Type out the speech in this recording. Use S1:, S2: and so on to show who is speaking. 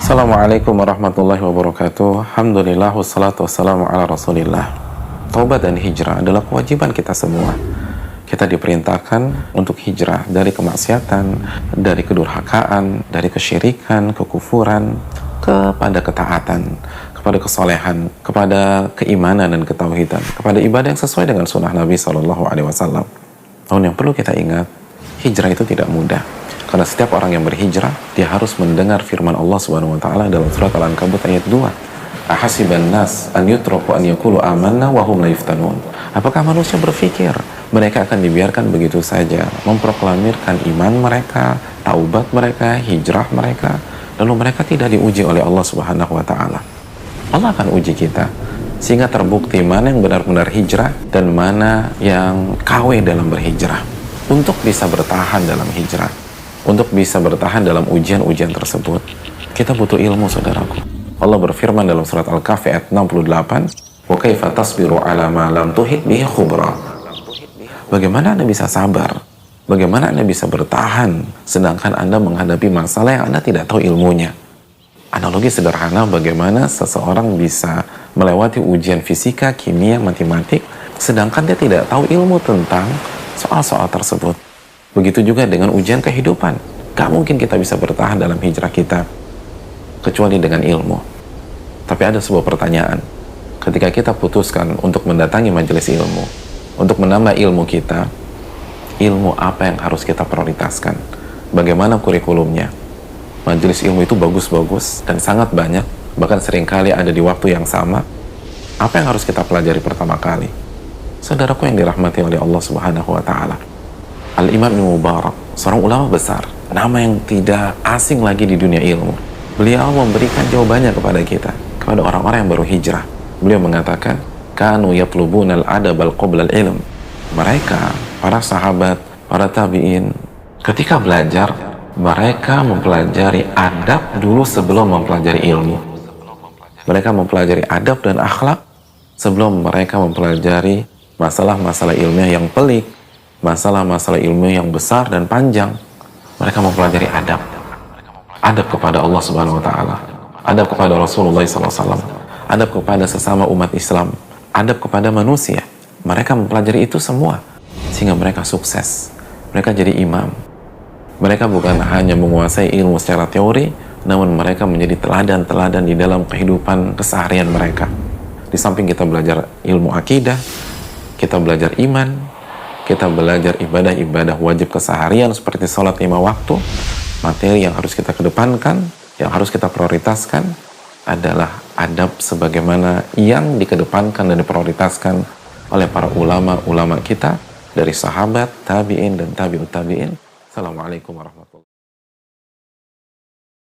S1: Assalamualaikum warahmatullahi wabarakatuh. Alhamdulillah wassalatu wassalamu ala rasulillah. Taubat dan hijrah adalah kewajiban kita semua. Kita diperintahkan untuk hijrah dari kemaksiatan, dari kedurhakaan, dari kesyirikan, kekufuran, kepada ketaatan, kepada kesolehan, kepada keimanan dan ketauhidan, kepada ibadah yang sesuai dengan sunnah Nabi SAW. Namun yang perlu kita ingat, hijrah itu tidak mudah. Karena setiap orang yang berhijrah, dia harus mendengar firman Allah Subhanahu wa taala dalam surat Al-Ankabut ayat 2. Ahasiban nas an yutraku an yaqulu amanna wa hum la yuftanun. Apakah manusia berpikir mereka akan dibiarkan begitu saja memproklamirkan iman mereka, taubat mereka, hijrah mereka, lalu mereka tidak diuji oleh Allah Subhanahu wa taala? Allah akan uji kita sehingga terbukti mana yang benar-benar hijrah dan mana yang KW dalam berhijrah. Untuk bisa bertahan dalam hijrah, untuk bisa bertahan dalam ujian-ujian tersebut, kita butuh ilmu, saudaraku. Allah berfirman dalam surat Al-Kahfi ayat 68, "Wa kaifa tasbiru 'ala ma lam tuhit bihi khubra." Bagaimana Anda bisa sabar? Bagaimana Anda bisa bertahan sedangkan Anda menghadapi masalah yang Anda tidak tahu ilmunya? Analogi sederhana bagaimana seseorang bisa melewati ujian fisika, kimia, matematik sedangkan dia tidak tahu ilmu tentang soal-soal tersebut. Begitu juga dengan ujian kehidupan. Gak mungkin kita bisa bertahan dalam hijrah kita kecuali dengan ilmu. Tapi ada sebuah pertanyaan. Ketika kita putuskan untuk mendatangi majelis ilmu, untuk menambah ilmu kita, ilmu apa yang harus kita prioritaskan? Bagaimana kurikulumnya? Majelis ilmu itu bagus-bagus dan sangat banyak, bahkan seringkali ada di waktu yang sama. Apa yang harus kita pelajari pertama kali? Saudaraku yang dirahmati oleh Allah Subhanahu wa taala, Al-Imam Ibnu Mubarak, seorang ulama besar, nama yang tidak asing lagi di dunia ilmu. Beliau memberikan jawabannya kepada kita, kepada orang-orang yang baru hijrah. Beliau mengatakan, "Kanu yatlubuna al-adab al-qabla al-ilm." Mereka, para sahabat, para tabi'in, ketika belajar, mereka mempelajari adab dulu sebelum mempelajari ilmu. Mereka mempelajari adab dan akhlak sebelum mereka mempelajari masalah-masalah ilmiah yang pelik, masalah-masalah ilmiah yang besar dan panjang. Mereka mempelajari adab. Adab kepada Allah Subhanahu wa taala, adab kepada Rasulullah SAW, adab kepada sesama umat Islam, adab kepada manusia. Mereka mempelajari itu semua sehingga mereka sukses. Mereka jadi imam. Mereka bukan hanya menguasai ilmu secara teori, namun mereka menjadi teladan-teladan di dalam kehidupan keseharian mereka. Di samping kita belajar ilmu akidah, kita belajar iman, kita belajar ibadah-ibadah wajib keseharian seperti sholat 5 waktu. Materi yang harus kita kedepankan, yang harus kita prioritaskan adalah adab sebagaimana yang dikedepankan dan diprioritaskan oleh para ulama-ulama kita dari sahabat, tabi'in, dan tabi'ut tabi'in. Assalamualaikum warahmatullahi wabarakatuh.